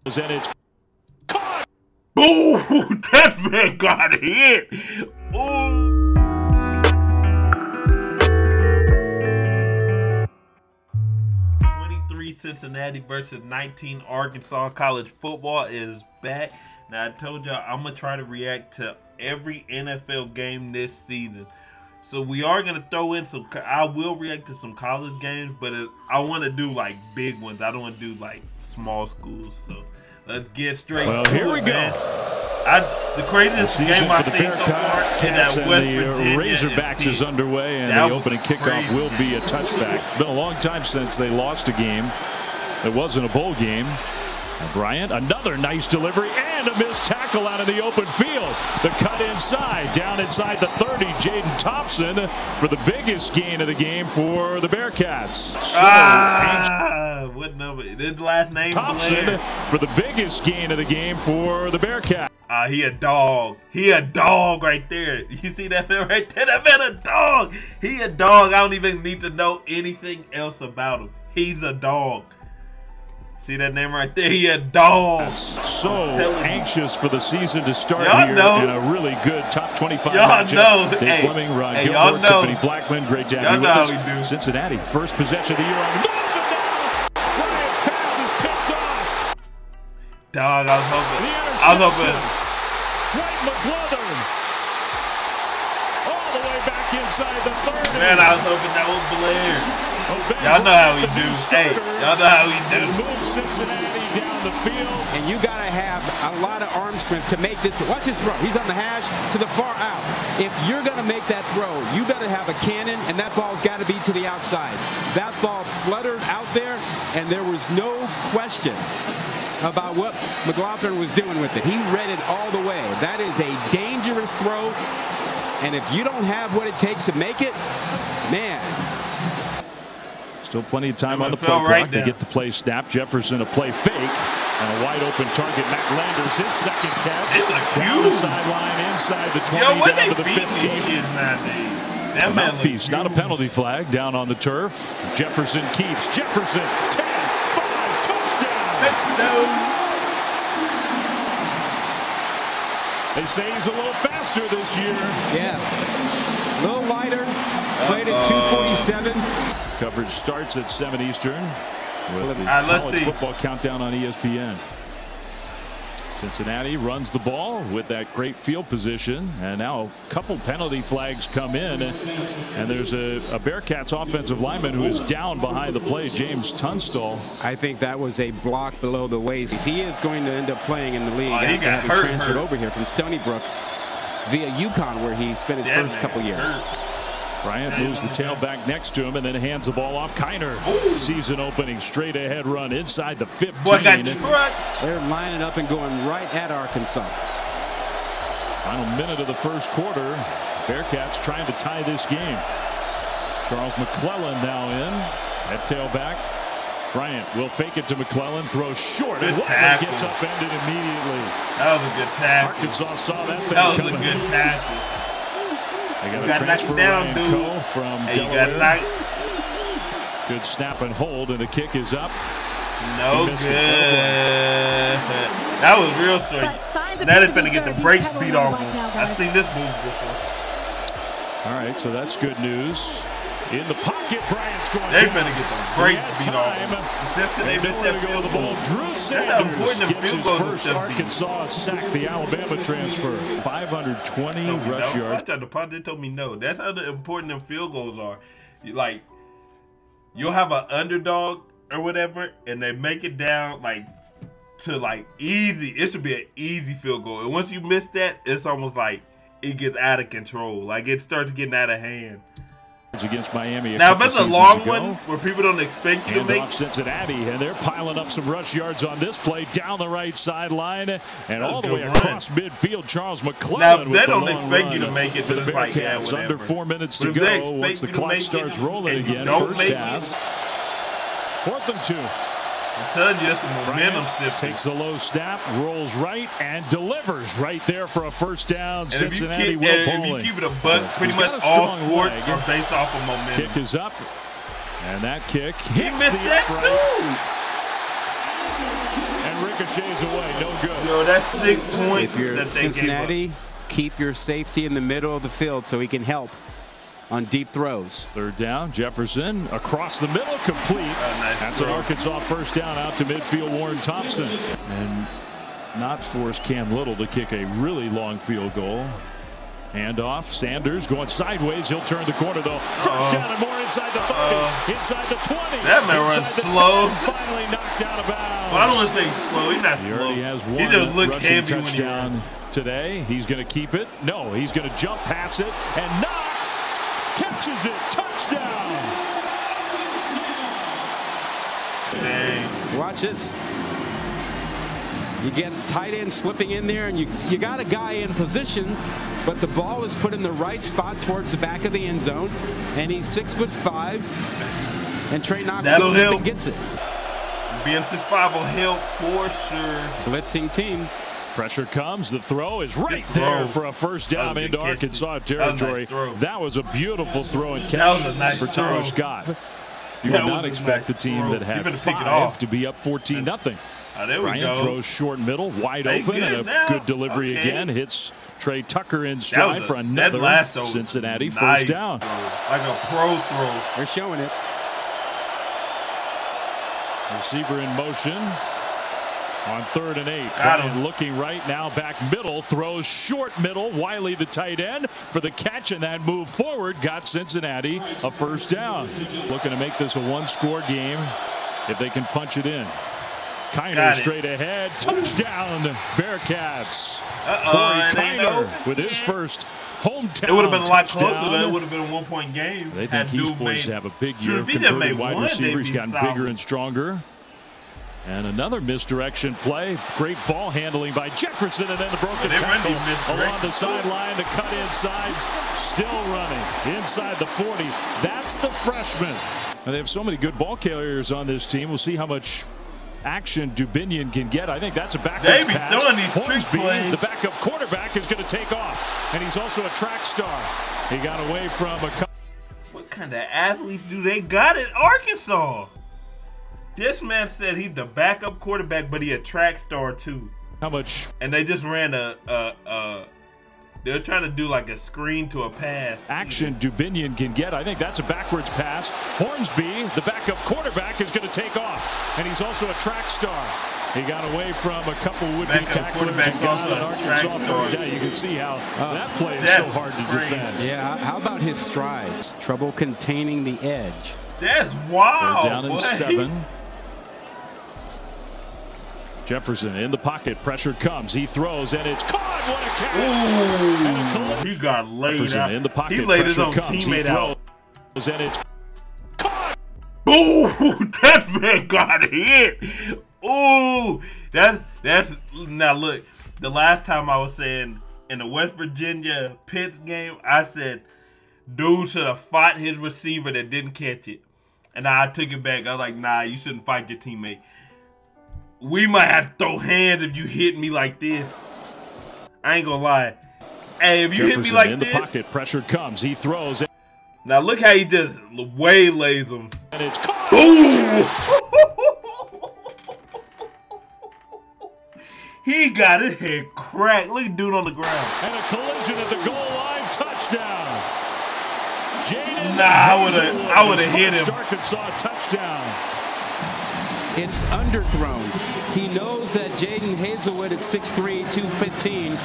And it's caught. Ooh, that man got hit. Ooh. 23 Cincinnati versus 19 Arkansas. College football is back. Now I told y'all I'm gonna try to react to every NFL game this season. So we are gonna throw in some. I will react to some college games, but I want to do like big ones. I don't want to do like small schools. So let's get straight. Well, here we go. The craziest game I've seen so far is that West Virginia. Razorbacks is underway, and the opening kickoff will be a touchback. It's been a long time since they lost a game. It wasn't a bowl game. Bryant, another nice delivery and a missed tackle out of the open field. The cut inside, down inside the 30. Jaden Thompson for the biggest gain of the game for the Bearcats. What number? His last name? Thompson Blair. For the biggest gain of the game for the Bearcats. He a dog. He a dog right there. You see that man right there? That man a dog. He a dog. I don't even need to know anything else about him. He's a dog. See that name right there? He a dog. So anxious for the season to start here know. in a really good top 25 y'all matchup. know. Dave Fleming, Ron Gilbert, Tiffany Blackman, great to have you with us. Cincinnati, first possession of the year on the move, and now Bryant's pass is picked off. Dog, I was hoping. Dwight McLeod all the way back inside the 30. Man, I was hoping that was Blair. Y'all know how we do. Hey, y'all know how we do. Move Cincinnati down the field. And you got to have a lot of arm strength to make this. Watch his throw. He's on the hash to the far out. If you're going to make that throw, you better have a cannon, and that ball's got to be to the outside. That ball fluttered out there, and there was no question about what McLaughlin was doing with it. He read it all the way. That is a dangerous throw, and if you don't have what it takes to make it, man. Still plenty of time on the play clock to get the play snapped. Jefferson a play fake and a wide open target. Matt Landers his second catch. Down the sideline inside the 20 down to the 15. That mouthpiece, not a penalty flag down on the turf. Jefferson keeps. Jefferson 10-5 touchdown. They say he's a little faster this year. Yeah, a little lighter. Played at 247. Coverage starts at 7 Eastern with the college football countdown on ESPN. Cincinnati runs the ball with that great field position, and now a couple penalty flags come in, and there's a Bearcats offensive lineman who is down behind the play, James Tunstall. I think that was a block below the waist. He is going to end up playing in the league he got after having transferred over here from Stony Brook via UConn, where he spent his first couple years. Bryant moves the tailback next to him and then hands the ball off. Kiner, season opening straight ahead run inside the 15. Boy, got trucked. They're lining up and going right at Arkansas. Final minute of the first quarter. Bearcats trying to tie this game. Charles McClellan now in at tailback. Bryant will fake it to McClellan, throws short, and Watley gets upended immediately. That was a good tackle. Arkansas saw that thing That was coming. a good tackle. They got a transfer down, dude. From Delaware. Good snap and hold, and the kick is up. No good. That was real straight. Now they're finna get the brakes beat off him. I've seen this move before. All right, so that's good news. In the pocket, Bryant's going. They're finna get the brakes beat off him. Just they missed that field goal. Drew Sanders that's how important the field goals first Arkansas sack, the Alabama transfer. 520 rush yards. I tried to punt. They told me no. That's how important the field goals are. Like, you'll have an underdog or whatever, and they make it down to easy. It should be an easy field goal. And once you miss that, it's almost like it gets out of control. Like it starts getting out of hand. Against Miami. Now, if it's a long one where people don't expect you to make Cincinnati, and they're piling up some rush yards on this play down the right sideline and all the way across midfield. Charles McClellan. Now, they don't expect you to make it to the fight. Under 4 minutes to go once the clock starts rolling again. First half. 4th and 2. I'm telling you, it's a momentum shift. Takes the low snap, rolls right, and delivers right there for a first down. Cincinnati if you keep it a buck, pretty much all sports are based off of momentum. Kick is up, and that kick hits he missed the that upright. too. And Rick ricochets away. No good. Yo, that's 6 points. If you're that they Cincinnati, gave up. keep your safety in the middle of the field so he can help on deep throws. Third down, Jefferson across the middle, complete. Nice That's throw. an Arkansas first down out to midfield, Warren Thompson. And not force Cam Little to kick a really long field goal. Handoff, Sanders going sideways. He'll turn the corner though. First down and more inside the 30, inside the 20. That man runs slow. 10, finally knocked out of bounds. Well, I don't want to say slow. He's not He slow. already has one he just looked rushing heavy when he touchdown ran. today. He's going to keep it. No, he's going to jump past it and Knox catches it. Touchdown. Dang. Watch this. You get tight end slipping in there, and you got a guy in position, but the ball is put in the right spot towards the back of the end zone, and he's 6'5", and Trey Knox That'll goes up help. and gets it. Being 6'5" will help for sure. Blitzing team. Pressure comes. The throw is right Good there throw. for a first That was down a good into catch, Arkansas too. That was a territory. nice throw. That was a beautiful throw and That catch was a nice for Tyler throw. Scott. You That would was not a expect nice the team throw. that You had better pick it 5 off. to be up 14-0. There we Bryant go. throws short middle, wide They open, good and a now. good delivery Okay. again. Hits Trey Tucker in That stride was for that another last throw was Cincinnati nice first down. throw. Like a pro throw. They're showing it. Receiver in motion on 3rd and 8. Got Bryant him. looking right now, back middle, throws short middle. Wiley, the tight end, for the catch, and that move forward got Cincinnati a first down. Looking to make this a one-score game if they can punch it in. Kiner Got it. straight ahead. Touchdown, Bearcats. Uh-oh, Corey it ain't Kiner over with his yet. first hometown It would have been a lot closer. touchdown. That would have been a 1-point game. They Had think he's Duke poised made- to have a big Sure, year. if he just Converted made wide one, receiver. they'd He's be gotten solid. bigger and stronger. And another misdirection play. Great ball handling by Jefferson, and then the broken They run tackle these misdirections. along the sideline. The cut inside, still running inside the 40. That's the freshman. And they have so many good ball carriers on this team. We'll see how much action Dubinion can get. I think that's a backwards They be pass. throwing these trick Hornsby, plays. the backup quarterback, is going to take off, and he's also a track star. He got away from a couple. What kind of athletes do they got at Arkansas? This man said he's the backup quarterback, but he a track star too. How much And they just ran they're trying to do like a screen to a pass. action Dubinion can get? I think that's a backwards pass. Hornsby, the backup quarterback, is going to take off, and he's also a track star. He got away from a couple would-be Backup tacklers and quarterback's got also an a Arkansas track first star. down. You can see how that play is so That's hard to crazy. defend. Yeah, how about his strides? Trouble containing the edge. That's wild. They're down in boy. 7. Jefferson in the pocket. Pressure comes. He throws, and it's caught. What a catch! And a Ooh, collision. he got laid Jefferson out. in the pocket. He laid his Pressure own comes. He teammate out. throws, and it's caught. Ooh, that man got hit. Ooh, that's now look. The last time I was saying in the West Virginia Pitts game, I said dude should have fought his receiver that didn't catch it, and I took it back. I was like, nah, you shouldn't fight your teammate. We might have to throw hands if you hit me like this. I ain't gonna lie. Hey, if you Jefferson hit me like in the this, pocket. Pressure comes. He throws, now look how he just waylays him. and it's caught. Ooh! He got his head cracked. Look at dude on the ground. And a collision at the goal line. Touchdown. Jaden Nah, I would've hit his him. first Arkansas touchdown. It's underthrown. He knows that Jaden Hazelwood at 6'3", 215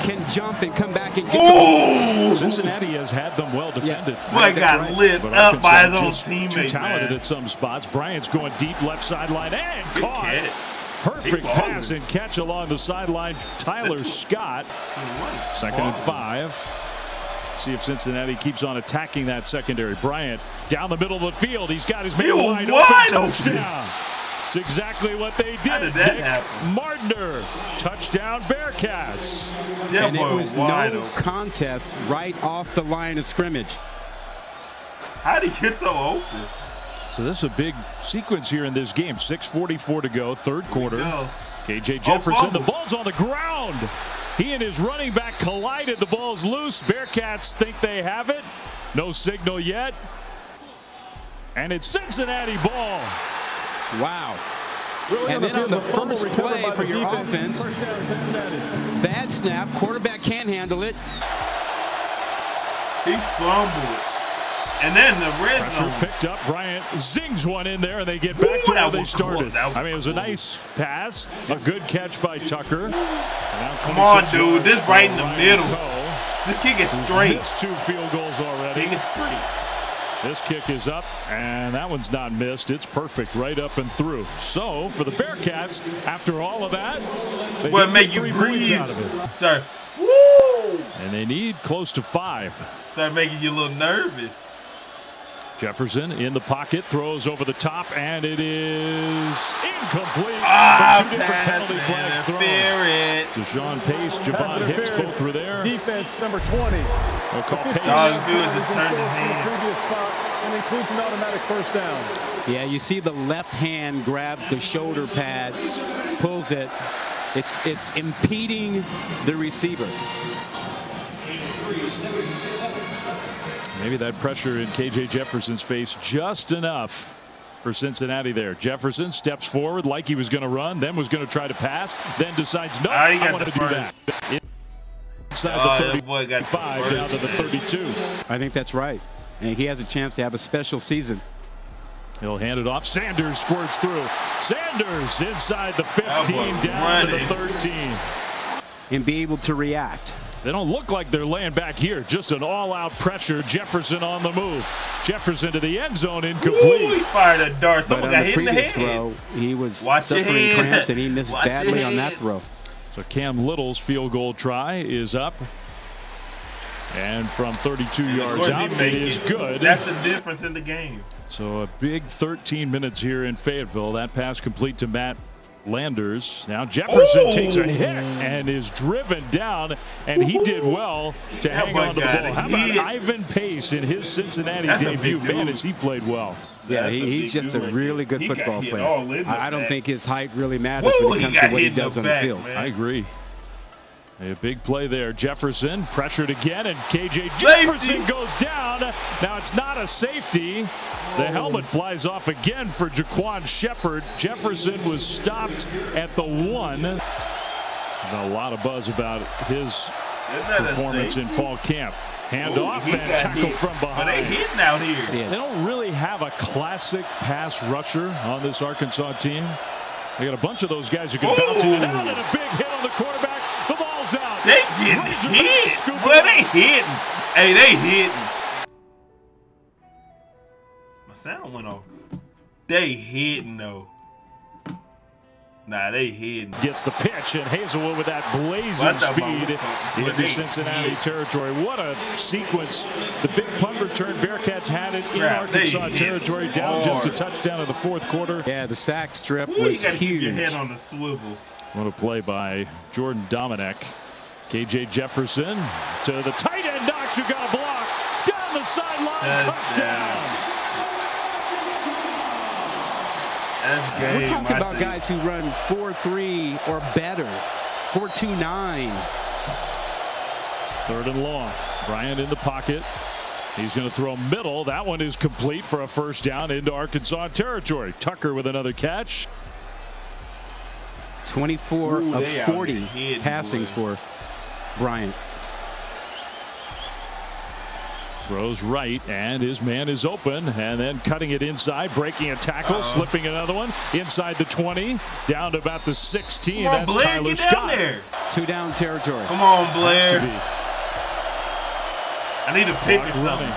can jump and come back and get the Ooh! Cincinnati has had them well defended. Boy got right. lit But up by his Arkansas own just too teammate, talented man. at some spots. Bryant's going deep left sideline and caught. catch. Perfect He pass ballin'. and catch along the sideline. Tyler Scott. 2nd and 5. See if Cincinnati keeps on attacking that secondary. Bryant down the middle of the field. He's got his man wide wide open. open. Touchdown. It's exactly what they did. How did that Nick happen? Martiner. Touchdown Bearcats. That And it boy was wide no open. contest right off the line of scrimmage. How'd he get so open? So this is a big sequence here in this game. 6:44 to go, third quarter. Go. KJ Jefferson, the fumble. ball's on the ground. He and his running back collided. The ball's loose. Bearcats think they have it. No signal yet. And it's Cincinnati ball. Wow. And then on the first play for your offense, bad snap, quarterback can't handle it. He fumbled. And then the red zone. Pressure picked up. Bryant zings one in there, and they get back to where they started. I mean, it was a nice pass, a good catch by Tucker. Come on, dude. This right in the middle. This kick is straight. Missed 2 field goals already. Kick is straight. This kick is up, and that one's not missed. It's perfect right up and through. So, for the Bearcats, after all of that, they what make you breathe out of it. Sir. Woo! And they need close to 5. Start making you a little nervous. Jefferson in the pocket, throws over the top, and it is incomplete. 2 different penalty flags thrown. Deshaun Pace, Javon Hicks, both were there. Defense number 20. They'll call Pace. Just turned his hand. Previous spot and includes an automatic first down. Yeah, you see the left hand grabs the shoulder pad, pulls it. It's impeding the receiver. Maybe that pressure in KJ Jefferson's face just enough for Cincinnati there. Jefferson steps forward like he was going to run, then was going to try to pass, then decides, no, I wanted to do that. Inside the 35 down to the 32. I think that's right. And he has a chance to have a special season. He'll hand it off. Sanders squirts through. Sanders inside the 15 down to the 13. And be able to react. They don't look like they're laying back here. Just an all-out pressure. Jefferson on the move. Jefferson to the end zone, incomplete. Ooh, he fired a dart. Someone got hit in the head. Throw, he was suffering cramps, and he missed badly on that throw. So Cam Little's field goal try is up. And from 32 yards out, it is good. That's the difference in the game. So a big 13 minutes here in Fayetteville. That pass complete to Matt Landers. Now Jefferson takes a hit and is driven down, and he did well to hang on to the ball. How about Ivan Pace in his Cincinnati debut? Man, has he played well. Yeah, he's just a really good football player. I don't think his height really matters when it comes to what he does on the field. I agree. A big play there. Jefferson pressured again, and KJ Jefferson goes down. Now it's not a safety. The helmet flies off again for Jaquan Shepard. Jefferson was stopped at the 1. There's a lot of buzz about his performance in fall camp. Hand off and tackle from behind. But they hitting out here. Yeah. They don't really have a classic pass rusher on this Arkansas team. They got a bunch of those guys who can bounce in and out, and a big hit on the quarterback. The ball's out. They getting hit. Well, they hitting. Hey, they hitting. My sound went off. They hitting though. Nah, they hitting. Gets the pitch, and Hazelwood with that blazing speed into Cincinnati territory. What a sequence. The big punt return. Bearcats had it in Arkansas territory, down just a touchdown in the 4th quarter. Yeah, the sack strip was you gotta huge. Keep your head on the swivel. What a play by Jordan Dominic. KJ Jefferson to the tight end. Knox, who got a block. Down the sideline. Touchdown. We're talking about guys who run 4.3 or better. 4.29. 3rd and long. Bryant in the pocket. He's going to throw middle. That one is complete for a first down into Arkansas territory. Tucker with another catch. 24 of 40 passing for Bryant. Throws right, and his man is open, and then cutting it inside, breaking a tackle, slipping another one inside the 20, down to about the 16. Come on, that's Blair, Tyler get Scott. down there. 2 down territory. Come on, Blair. I need to pick or something.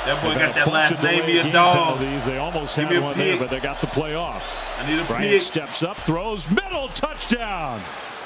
That boy got that last name, be a dog. Penalties. They almost had one there, but they got the play off. I need a Bryant pick. steps up, throws middle, touchdown.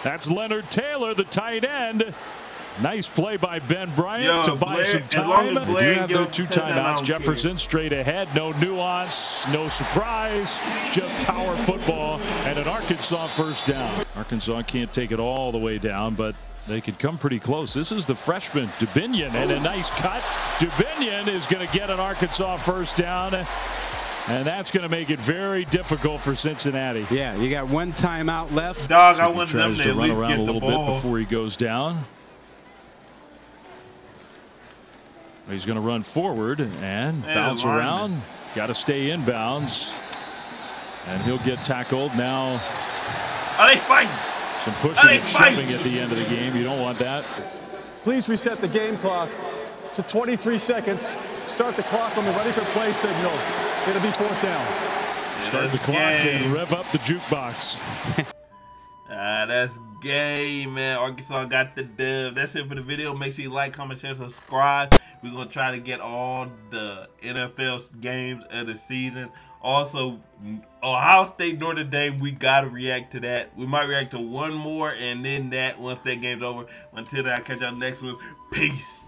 That's Leonard Taylor, the tight end. Nice play by Ben Bryant to buy some time. They do have their 2 timeouts. Jefferson straight ahead. No nuance, no surprise. Just power football and an Arkansas first down. Arkansas can't take it all the way down, but they could come pretty close. This is the freshman, Dubinion, and a nice cut. Dubinion is going to get an Arkansas first down. And that's going to make it very difficult for Cincinnati. Yeah, you got 1 timeout left. Dog, so I want them to at run least around get a little the ball bit before he goes down. He's going to run forward and bounce around. Got to stay inbounds. And he'll get tackled now. Are they fighting? Some pushing and shoving at the end of the game. You don't want that. Please reset the game clock to 23 seconds. Start the clock when we're ready for play signal. It'll be 4th down. Start the clock and rev up the jukebox. That's gay, man. Arkansas got the dub. That's it for the video. Make sure you like, comment, share, subscribe. We're going to try to get all the NFL games of the season. Also, Ohio State, Notre Dame, we got to react to that. We might react to one more and then that once that game's over. Until then, I'll catch y'all next one. Peace.